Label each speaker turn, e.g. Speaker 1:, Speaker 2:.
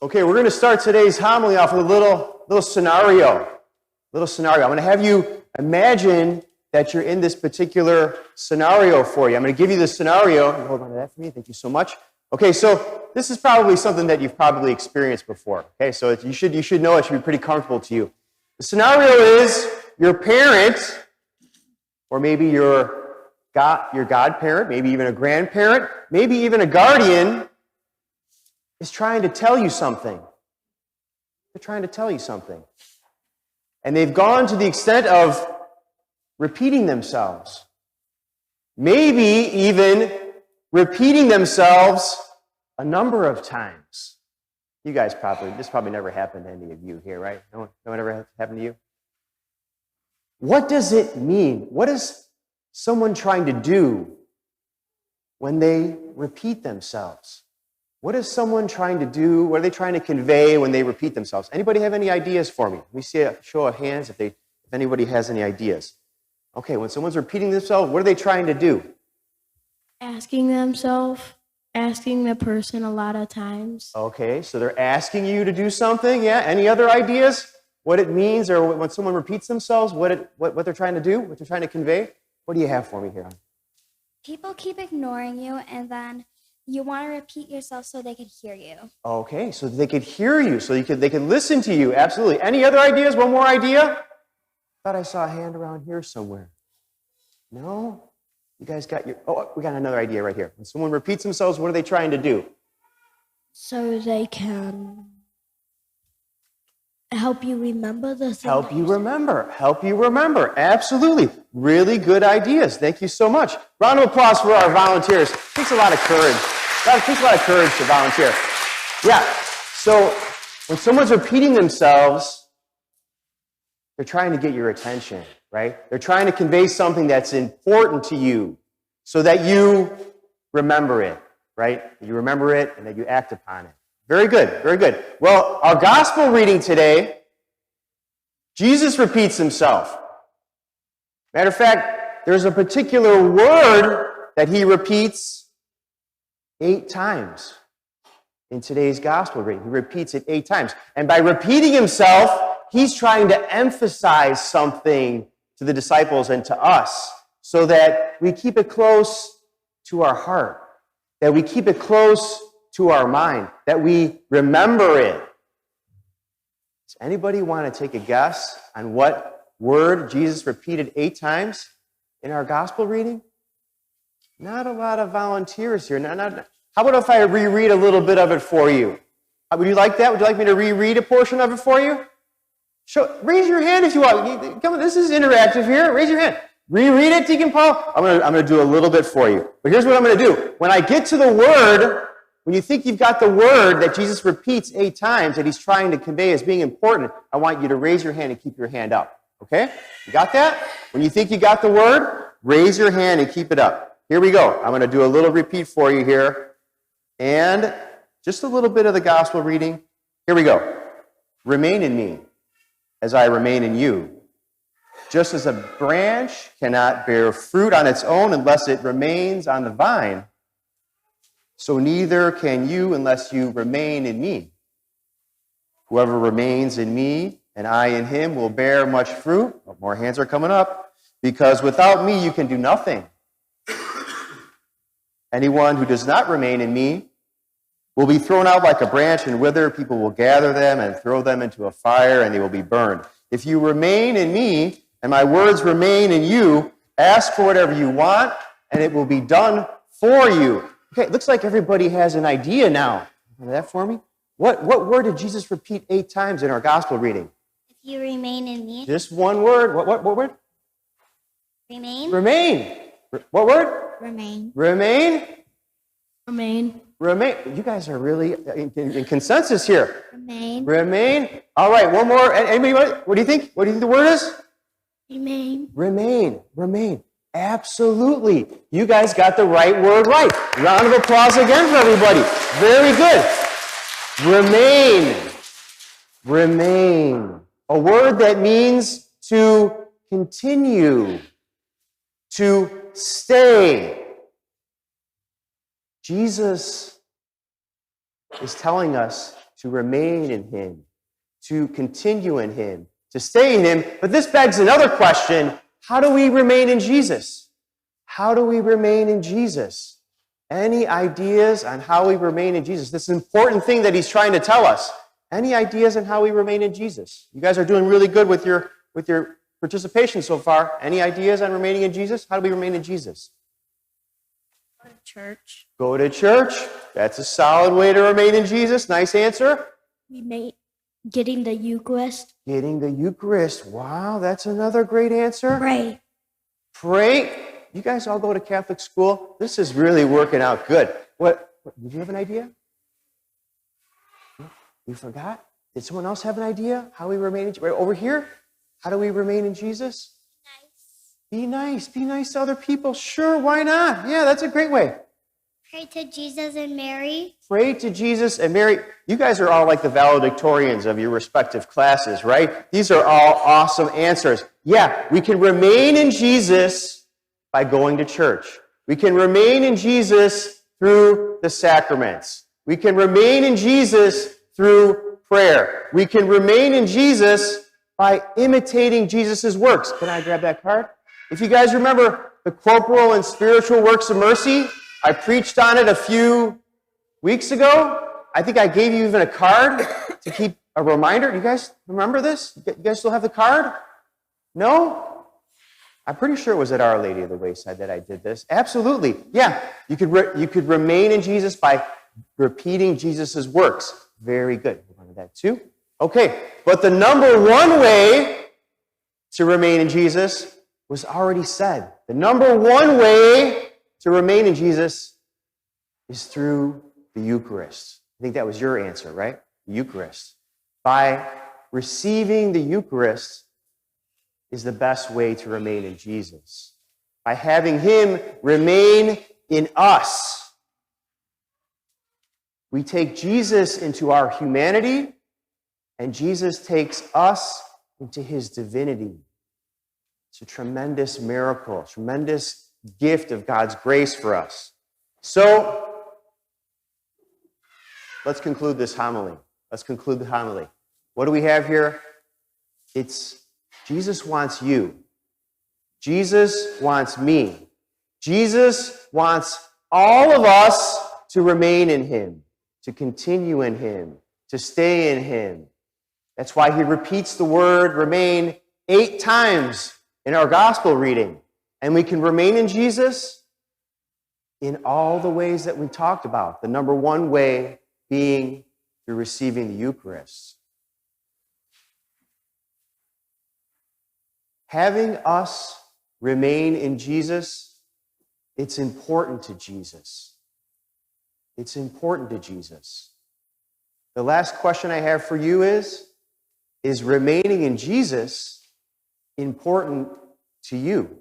Speaker 1: Okay, we're going to start today's homily off with a little scenario. I'm going to have you imagine that you're in this particular scenario for you. I'm going to give you the scenario. Hold on to that for me. Thank you so much. Okay, so this is probably something that you've probably experienced before. Okay, so you should know it should be pretty comfortable to you. The scenario is your parent, or maybe your godparent, maybe even a grandparent, maybe even a guardian, is trying to tell you something. They're trying to tell you something. And they've gone to the extent of repeating themselves. Maybe even repeating themselves a number of times. You guys this probably never happened to any of you here, right? No one ever happened to you? What does it mean? What is someone trying to do when they repeat themselves? What is someone trying to do? What are they trying to convey when they repeat themselves? Anybody have any ideas for me? Let me see a show of hands if anybody has any ideas. Okay, when someone's repeating themselves, what are they trying to do?
Speaker 2: Asking the person a lot of times.
Speaker 1: Okay, so they're asking you to do something, yeah? Any other ideas? What it means, or when someone repeats themselves, what they're trying to do, what they're trying to convey? What do you have for me here?
Speaker 3: People keep ignoring you, and then you want to repeat yourself so they can hear you.
Speaker 1: Okay, so they could hear you, so they can listen to you. Absolutely. Any other ideas? One more idea? Thought I saw a hand around here somewhere. No? You guys got we got another idea right here. When someone repeats themselves, what are they trying to do?
Speaker 2: So they can help you remember the thing.
Speaker 1: Help you remember. Absolutely. Really good ideas. Thank you so much. Round of applause for our volunteers. It takes a lot of courage. It takes a lot of courage to volunteer. Yeah. So when someone's repeating themselves, they're trying to get your attention, right? They're trying to convey something that's important to you so that you remember it, right? You remember it and that you act upon it. Very good, very good. Well, our gospel reading today, Jesus repeats himself. Matter of fact, there's a particular word that he repeats 8 times in today's gospel reading. He repeats it 8 times. And by repeating himself, he's trying to emphasize something to the disciples and to us so that we keep it close to our heart, that we keep it close to our mind, that we remember it. Does anybody want to take a guess on what word Jesus repeated 8 times in our gospel reading? Not a lot of volunteers here. How about if I reread a little bit of it for you? Would you like that? Would you like me to reread a portion of it for you? Raise your hand if you want. Come on, this is interactive here. Raise your hand. Reread it, Deacon Paul. I'm gonna do a little bit for you. But here's what I'm going to do. When I get to the word, when you think you've got the word that Jesus repeats 8 times that he's trying to convey as being important, I want you to raise your hand and keep your hand up. Okay? You got that? When you think you got the word, raise your hand and keep it up. Here we go. I'm going to do a little repeat for you here. And just a little bit of the gospel reading. Here we go. Remain in me as I remain in you. Just as a branch cannot bear fruit on its own unless it remains on the vine, so neither can you unless you remain in me. Whoever remains in me and I in him will bear much fruit. Oh, more hands are coming up. Because without me you can do nothing. Anyone who does not remain in me will be thrown out like a branch and wither. People will gather them and throw them into a fire and they will be burned. If you remain in me and my words remain in you, ask for whatever you want and it will be done for you. Okay, it looks like everybody has an idea now. Remember that for me? What word did Jesus repeat 8 times in our gospel reading?
Speaker 3: If you remain in me.
Speaker 1: Just one word. What word?
Speaker 3: Remain.
Speaker 1: Remain. What word?
Speaker 3: Remain.
Speaker 1: Remain.
Speaker 2: Remain.
Speaker 1: Remain. You guys are really in consensus here.
Speaker 3: Remain.
Speaker 1: Remain. All right, one more. Anybody? What do you think? What do you think the word is?
Speaker 2: Remain.
Speaker 1: Remain. Remain. Absolutely. You guys got the right word right. Round of applause again for everybody. Very good. Remain. Remain. A word that means to continue, to stay. Jesus is telling us to remain in him, to continue in him, to stay in him. But this begs another question. How do we remain in Jesus? How do we remain in Jesus? Any ideas on how we remain in Jesus? This is an important thing that he's trying to tell us. Any ideas on how we remain in Jesus? You guys are doing really good with your participation so far. Any ideas on remaining in Jesus? How do we remain in Jesus?
Speaker 2: Go to church.
Speaker 1: Go to church. That's a solid way to remain in Jesus. Nice answer.
Speaker 2: Getting the Eucharist.
Speaker 1: Getting the Eucharist. Wow, that's another great answer.
Speaker 2: Pray.
Speaker 1: Pray. You guys all go to Catholic school. This is really working out good. What did you have an idea? You forgot? Did someone else have an idea? How we remain in Jesus? Right over here? How do we remain in Jesus? Be nice. Be nice to other people. Sure, why not? Yeah, that's a great way.
Speaker 3: Pray to Jesus and Mary.
Speaker 1: Pray to Jesus and Mary. You guys are all like the valedictorians of your respective classes, right? These are all awesome answers. Yeah, we can remain in Jesus by going to church. We can remain in Jesus through the sacraments. We can remain in Jesus through prayer. We can remain in Jesus by imitating Jesus' works. Can I grab that card? If you guys remember the corporal and spiritual works of mercy, I preached on it a few weeks ago. I think I gave you even a card to keep a reminder. You guys remember this? You guys still have the card? No? I'm pretty sure it was at Our Lady of the Wayside that I did this. Absolutely. Yeah, you could remain in Jesus by repeating Jesus' works. Very good. We're on to that too. Okay, but the number one way to remain in Jesus was already said. The number one way to remain in Jesus is through the Eucharist. I think that was your answer, right? The Eucharist. By receiving the Eucharist is the best way to remain in Jesus. By having him remain in us. We take Jesus into our humanity, and Jesus takes us into his divinity. It's a tremendous miracle, a tremendous gift of God's grace for us. So, let's conclude this homily. Let's conclude the homily. What do we have here? It's Jesus wants you. Jesus wants me. Jesus wants all of us to remain in him, to continue in him, to stay in him. That's why he repeats the word remain 8 times in our gospel reading. And we can remain in Jesus in all the ways that we talked about. The number one way being through receiving the Eucharist. Having us remain in Jesus, it's important to Jesus. It's important to Jesus. The last question I have for you is remaining in Jesus important to you?